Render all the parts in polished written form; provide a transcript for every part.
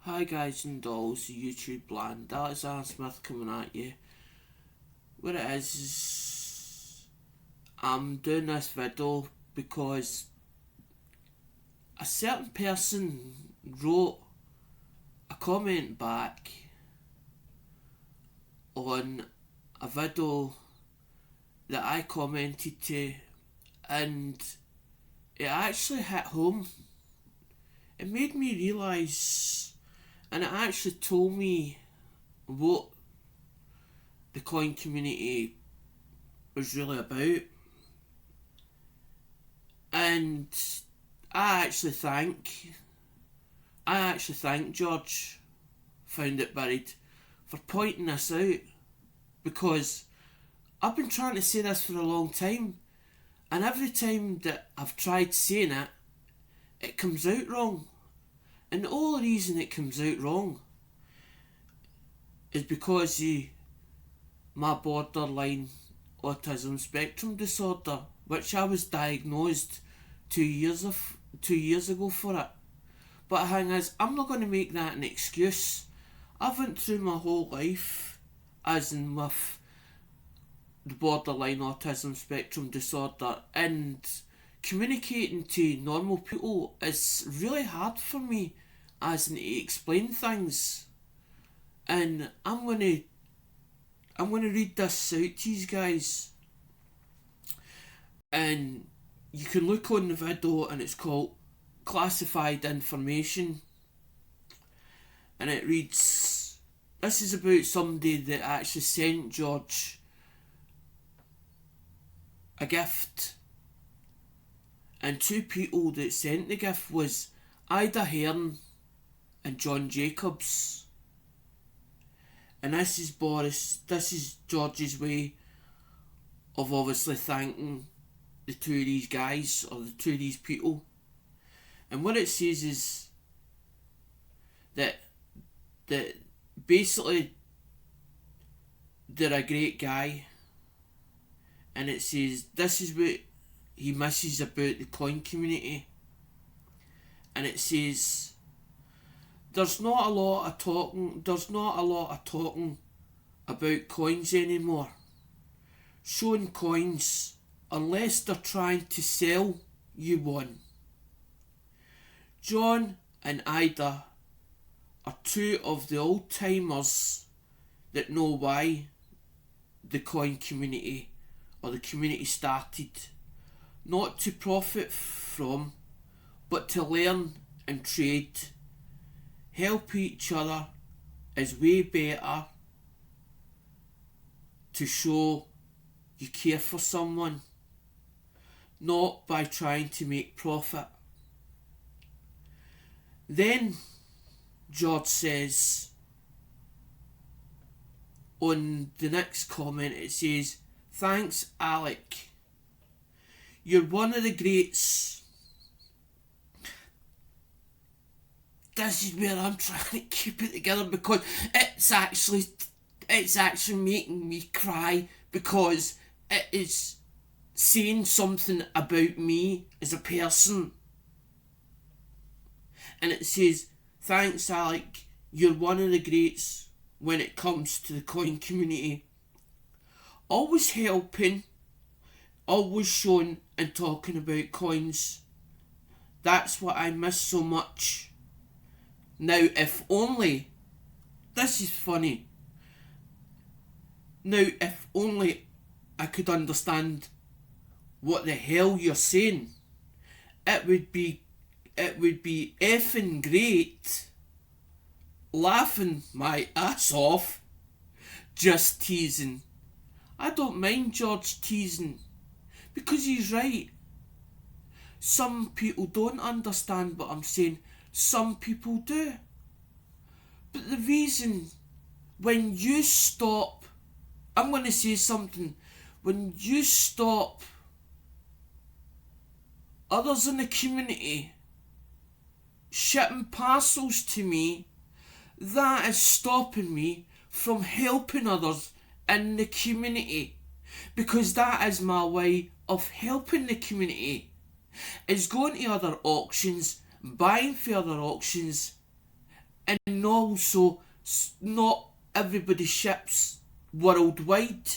Hi guys and dolls, the YouTube bland. Alexander Smith coming at you. What it is I'm doing this video because a certain person wrote a comment back on a video that I commented to, and it actually hit home. It made me realise, and it actually told me what the coin community was really about. And I actually thank George Found It Buried for pointing this out, because I've been trying to say this for a long time, and every time that I've tried saying it, it comes out wrong. And the only reason it comes out wrong is because of my borderline autism spectrum disorder, which I was diagnosed 2 years ago for it. But the thing is, I'm not going to make that an excuse. I've went through my whole life as in with the borderline autism spectrum disorder, and communicating to normal people is really hard for me as in to explain things. And I'm gonna read this out to you guys, and you can look on the video, and it's called Classified Information, and it reads, this is about somebody that actually sent George a gift, and two people that sent the gift was Ida Hearn and John Jacobs. And this is George's way of obviously thanking the two of these guys, or the two of these people. And what it says is that basically they're a great guy, and it says this is what he misses about the coin community. And it says there's not a lot of talking about coins anymore. Showing coins unless they're trying to sell you one. John and Ida are two of the old timers that know why the coin community or the community started. Not to profit from, but to learn and trade. Help each other is way better to show you care for someone, not by trying to make profit. Then George says on the next comment, it says, thanks Alec, you're one of the greats. This is where I'm trying to keep it together, because it's actually making me cry, because it is saying something about me as a person. And it says, thanks Alec, you're one of the greats when it comes to the coin community. Always helping, always showing and talking about coins. That's what I miss so much. Now if only, this is funny, now if only I could understand what the hell you're saying, it would be effing great. Laughing my ass off. Just teasing. I don't mind George teasing, because he's right. Some people don't understand what I'm saying. Some people do. But the reason, when you stop, I'm going to say something, when you stop others in the community shipping parcels to me, that is stopping me from helping others in the community, because that is my way of helping the community, is going to other auctions, buying for other auctions, And also, not everybody ships worldwide.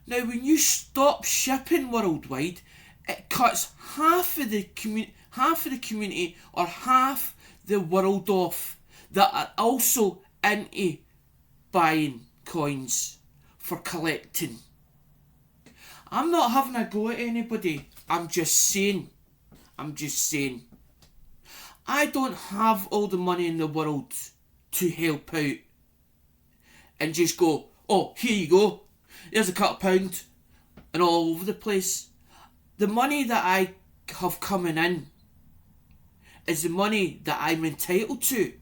Now, when you stop shipping worldwide, it cuts half of the community or half the world off that are also into buying coins for collecting. I'm not having a go at anybody. I'm just saying. I don't have all the money in the world to help out and just go, oh, here you go, there's a couple of pound and all over the place. The money that I have coming in is the money that I'm entitled to.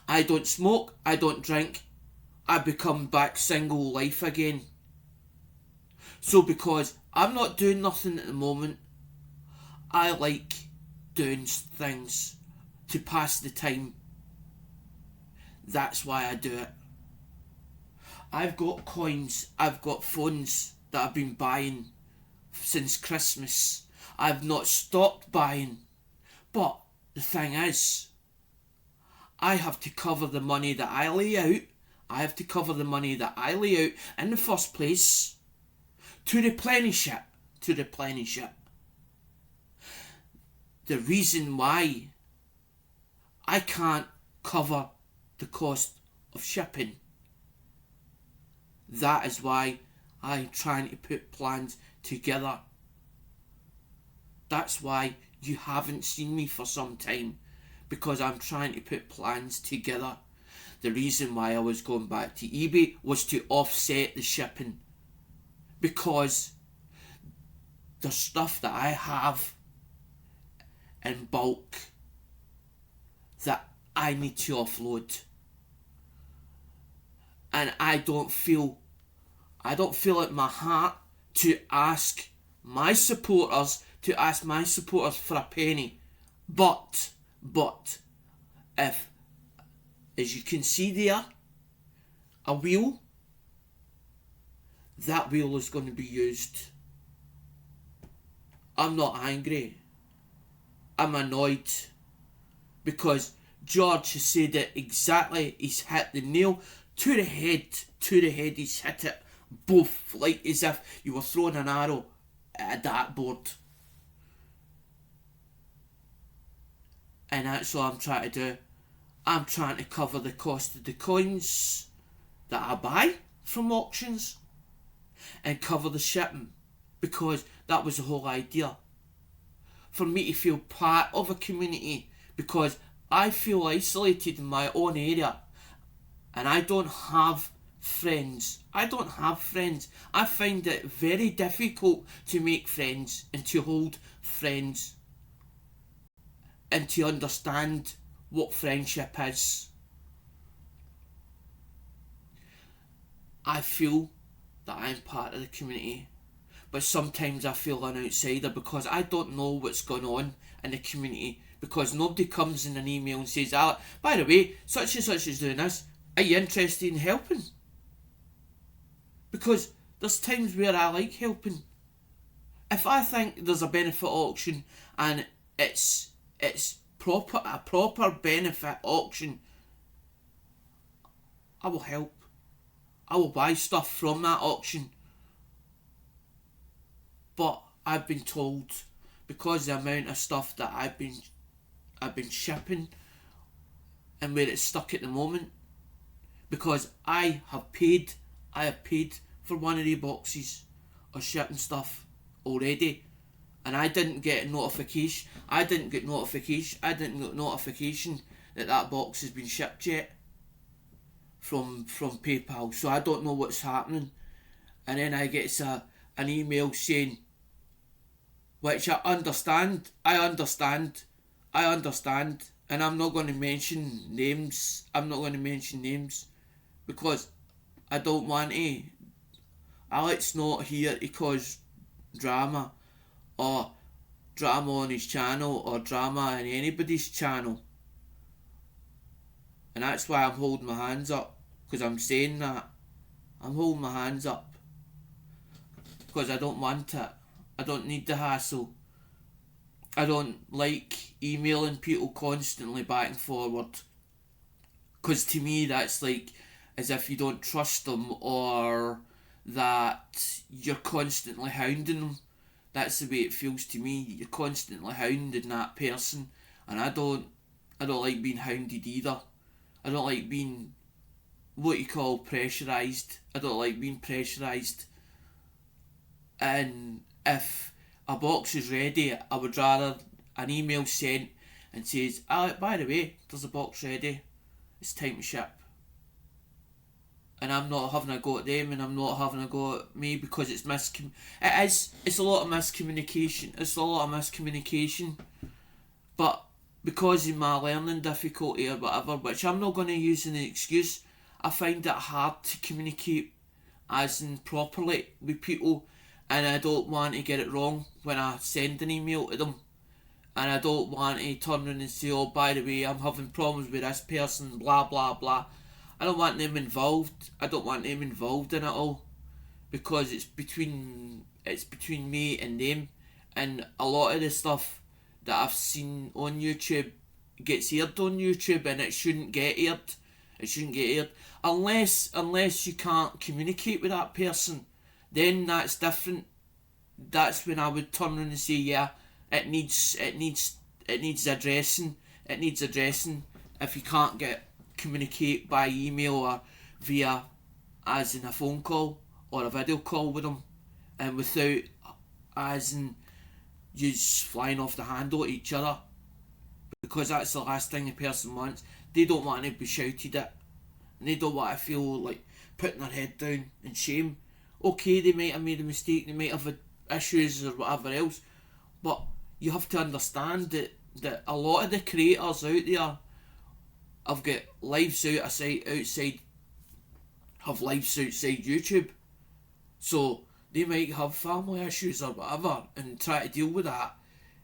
I don't smoke, I don't drink, I become back single life again. So because I'm not doing nothing at the moment, I like doing things to pass the time. That's why I do it. I've got coins, I've got phones that I've been buying since Christmas. I've not stopped buying. But the thing is, I have to cover the money that I lay out. I have to cover the money that I lay out in the first place to replenish it. The reason why I can't cover the cost of shipping, that is why I'm trying to put plans together. That's why you haven't seen me for some time, because I'm trying to put plans together. The reason why I was going back to eBay was to offset the shipping, because the stuff that I have in bulk that I need to offload, and I don't feel it in my heart to ask my supporters for a penny. But if, as you can see there, a wheel, that wheel is going to be used. I'm not angry. I'm annoyed, because George has said it exactly. He's hit the nail to the head. He's hit it both, like as if you were throwing an arrow at a dartboard. And that's all I'm trying to do. I'm trying to cover the cost of the coins that I buy from auctions and cover the shipping, because that was the whole idea. For me to feel part of a community, because I feel isolated in my own area and I don't have friends. I find it very difficult to make friends and to hold friends and to understand what friendship is. I feel that I'm part of the community, but sometimes I feel an outsider because I don't know what's going on in the community, because nobody comes in an email and says, by the way, such and such is doing this, are you interested in helping? Because there's times where I like helping. If I think there's a benefit auction and it's a proper benefit auction, I will help. I will buy stuff from that auction. But I've been told, because the amount of stuff that I've been shipping and where it's stuck at the moment, because I have paid for one of the boxes of shipping stuff already, and I didn't get notification that that box has been shipped yet from PayPal, so I don't know what's happening. And then I get an email saying, which I understand, and I'm not going to mention names, because I don't want to. Alex not here to cause drama on his channel or drama in anybody's channel, and that's why I'm holding my hands up, because I'm saying that. I'm holding my hands up because I don't want it. I don't need the hassle. I don't like emailing people constantly back and forward, because to me that's like as if you don't trust them, or that you're constantly hounding them. That's the way it feels to me. You're constantly hounding that person, and I don't like being hounded either. I don't like being what you call pressurised. I don't like being pressurised. And if a box is ready, I would rather an email sent and says, by the way, there's a box ready. It's time to ship. And I'm not having a go at them, and I'm not having a go at me, because it's it's a lot of miscommunication. It's a lot of miscommunication. But because of my learning difficulty or whatever, which I'm not going to use as an excuse, I find it hard to communicate as in properly with people, and I don't want to get it wrong when I send an email to them, and I don't want to turn around and say, oh, by the way, I'm having problems with this person, blah blah blah. I don't want them involved. I don't want them involved in it all, because it's between me and them, and a lot of the stuff that I've seen on YouTube gets aired on YouTube, and it shouldn't get aired. It shouldn't get aired unless you can't communicate with that person. Then that's different. That's when I would turn around and say, yeah, it needs addressing. It needs addressing. If you can't communicate by email or via, as in a phone call or a video call with them, and without, as in, you flying off the handle at each other, because that's the last thing a person wants. They don't want to be shouted at, and they don't want to feel like putting their head down in shame. Okay, they might have made a mistake, they might have had issues or whatever else, but you have to understand that a lot of the creators out there have got lives outside YouTube, so they might have family issues or whatever and try to deal with that,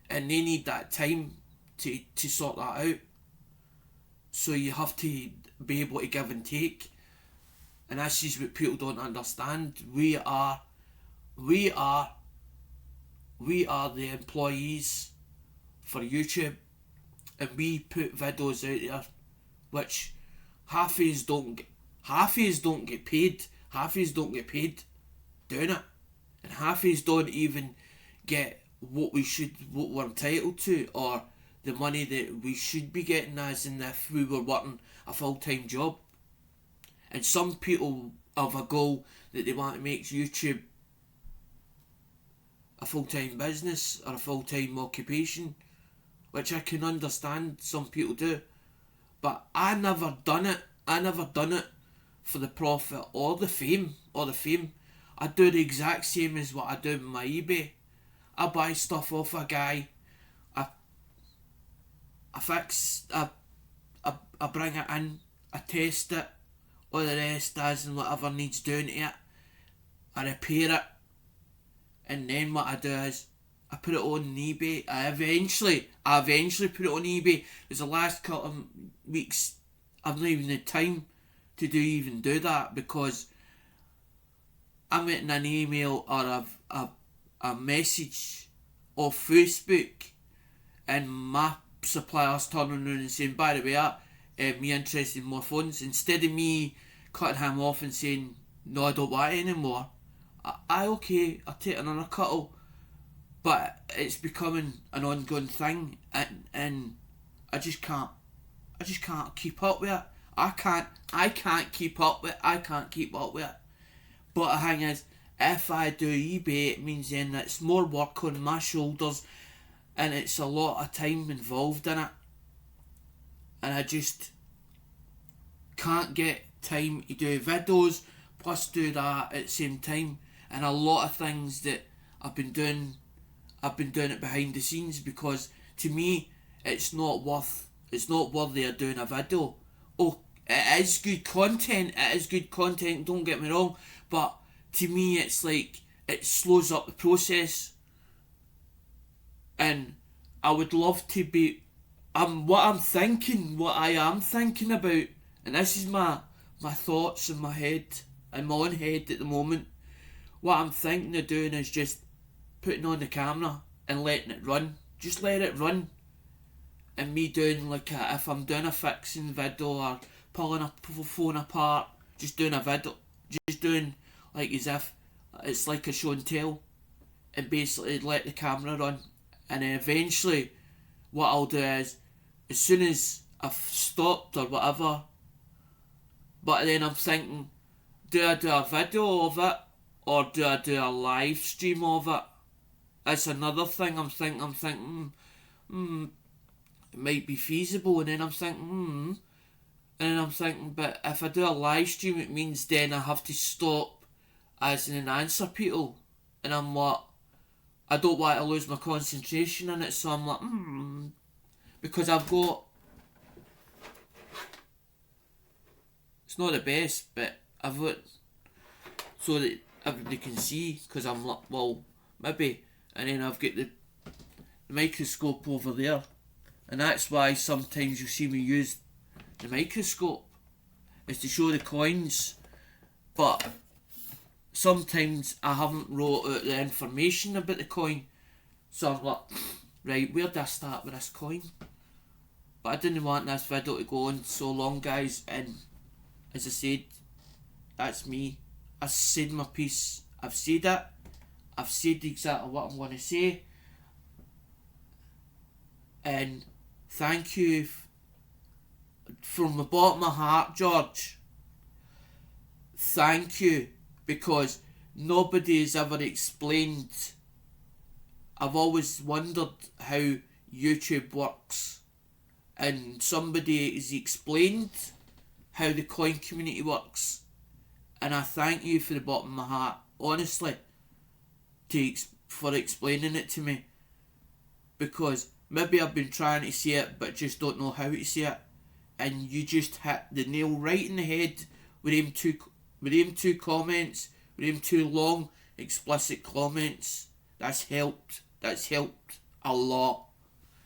and they need that time to sort that out. So you have to be able to give and take, and this is what people don't understand. We are the employees for YouTube, and we put videos out there which half of us don't get paid. Half of us don't get paid doing it, and half of us don't even get what we're entitled to, or the money that we should be getting, as in if we were working a full-time job. And some people have a goal that they want to make YouTube a full-time business or a full-time occupation, which I can understand some people do. But I never done it. For the profit or the fame. I do the exact same as what I do with my eBay. I buy stuff off a guy. I fix. I bring it in. I test it. All the rest as and whatever needs doing to it. I repair it. And then what I do is I put it on eBay. I eventually put it on eBay. Because the last couple of weeks I've not even had time to do that, because I'm getting an email or a message off Facebook, and my supplier's turning around and saying, by the way, me interested in more phones. Instead of me cutting him off and saying, no, I don't want it anymore, okay, I'll take another couple. But it's becoming an ongoing thing, and I just can't keep up with it. I can't keep up with it. But the thing is, if I do eBay, it means then it's more work on my shoulders, and it's a lot of time involved in it, and I just can't get time to do videos plus do that at the same time. And a lot of things that I've been doing it behind the scenes, because to me it's not worthy of doing a video. Oh, it is good content, don't get me wrong, but to me it's like it slows up the process, and I would love to be what I am thinking about, and this is my thoughts in my own head at the moment. What I'm thinking of doing is just putting on the camera and letting it run, just let it run. And me doing like if I'm doing a fixing video or pulling a phone apart, just doing a video, just doing like as if it's like a show and tell, and basically let the camera run. And then eventually what I'll do is, as soon as I've stopped or whatever, but then I'm thinking, do I do a video of it or do I do a live stream of it? That's another thing I'm thinking, it might be feasible, and then I'm thinking, and then I'm thinking, but if I do a live stream, it means then I have to stop as in answer people, and I'm like, I don't want to lose my concentration in it, so I'm like, because I've got, it's not the best, but I've got, so that everybody can see, because I'm like, well, maybe, and then I've got the microscope over there, and that's why sometimes you see me use the microscope, is to show the coins, but sometimes I haven't wrote out the information about the coin, so I'm like, right, where do I start with this coin? But I didn't want this video to go on so long, guys, and as I said, that's me. I said my piece, I've said it, I've said exactly what I'm going to say, and thank you from the bottom of my heart, George. Thank you, because nobody has ever explained. I've always wondered how YouTube works, and somebody has explained how the coin community works, and I thank you for the bottom of my heart, honestly, for explaining it to me, because maybe I've been trying to say it but just don't know how to say it, and you just hit the nail right in the head with them two comments, with them two long explicit comments. That's helped a lot.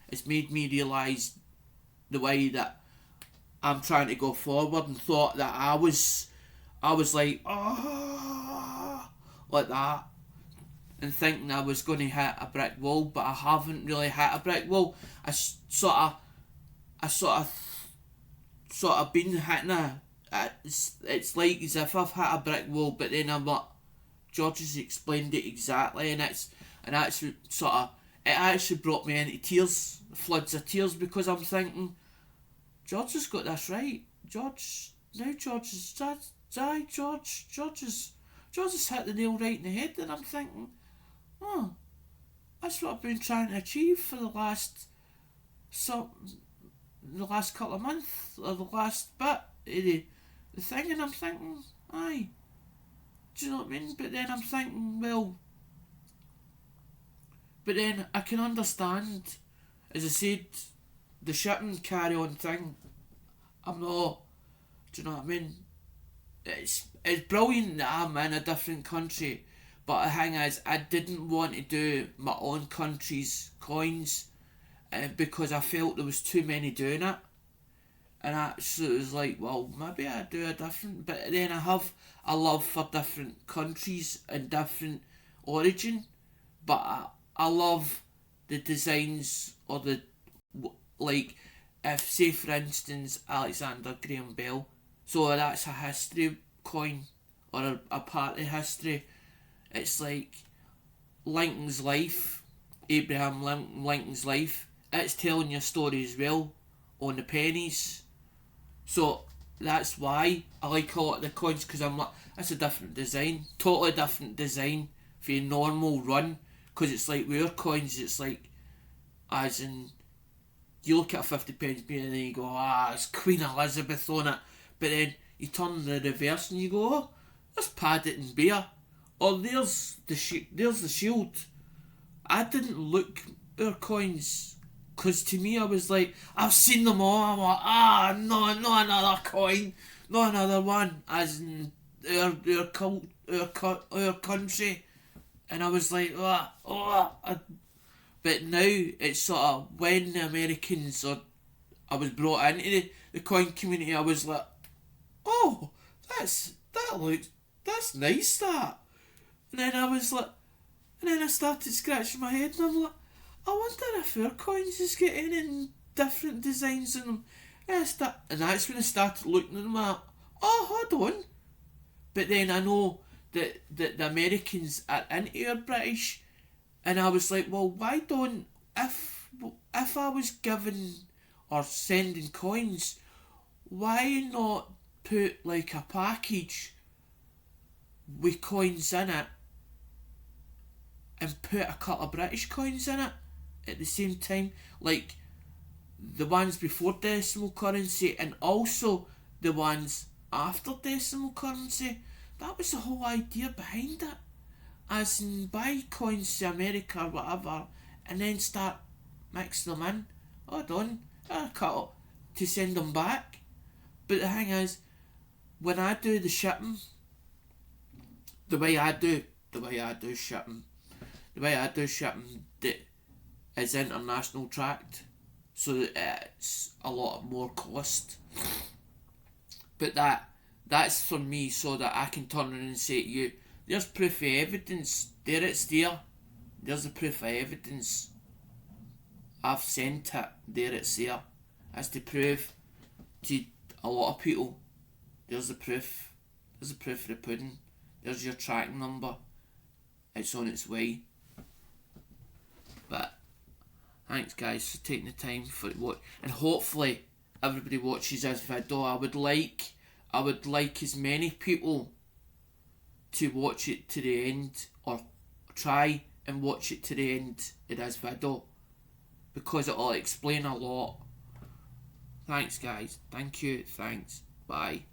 It's made me realise the way that I'm trying to go forward, and thought that I was like, like that, and thinking I was going to hit a brick wall, but I haven't really hit a brick wall. I sort of been hitting it's like as if I've hit a brick wall, but then I'm like, George has explained it exactly, and it actually brought me into tears, floods of tears, because I'm thinking, George has got this right. George has hit the nail right in the head, and I'm thinking, that's what I've been trying to achieve for the last couple of months, or the last bit of the thing, and I'm thinking, aye, do you know what I mean? But then I'm thinking, well, but then I can understand, as I said, the shipping carry on thing. I'm not, do you know what I mean? It's brilliant that I'm in a different country, but the thing is, I didn't want to do my own country's coins, because I felt there was too many doing it, and so it was like, well, maybe I do a different, but then I have a love for different countries and different origin, but I love the designs, or the, like, if, say for instance, Alexander Graham Bell, so that's a history coin, or a part of history. It's like Lincoln's life, Abraham Lincoln's life, it's telling your story as well on the pennies. So that's why I like a lot of the coins, because I'm like, that's a different design, totally different design for your normal run, because it's like with your coins, it's like, as in, you look at a 50p bill and then you go, it's Queen Elizabeth on it, but then you turn the reverse and you go, there's Paddington Bear, or there's the shield. I didn't look at our coins, because to me I was like, I've seen them all, I'm like, no, not another coin, not another one, as in our country, and I was like, but now it's sort of, when the Americans, or I was brought into the coin community, I was like, that's nice, that. And then I was like, and then I started scratching my head, and I'm like, I wonder if our coins is got any different designs in them. And that's when I started looking at them at, oh, hold on. But then I know that the Americans are into our British, and I was like, well, why don't, if I was given or sending coins, why not put like a package with coins in it and put a couple of British coins in it at the same time, like the ones before decimal currency and also the ones after decimal currency. That was the whole idea behind it. As in, buy coins to America or whatever, and then start mixing them in. Hold on, a couple to send them back. But the thing is, when I do the shipping, the way I do shipping that is international tracked, so that it's a lot more cost. But that's for me, so that I can turn around and say to you, there's proof of evidence. There it's there. There's the proof of evidence. I've sent it. There it's there. As to prove to a lot of people, there's the proof. There's the proof of the pudding. There's your tracking number. It's on its way. But thanks guys for taking the time for what, and hopefully everybody watches this video. I would like as many people to watch it to the end, or try and watch it to the end of this video, because it'll explain a lot. Thanks guys. Thank you. Thanks. Bye.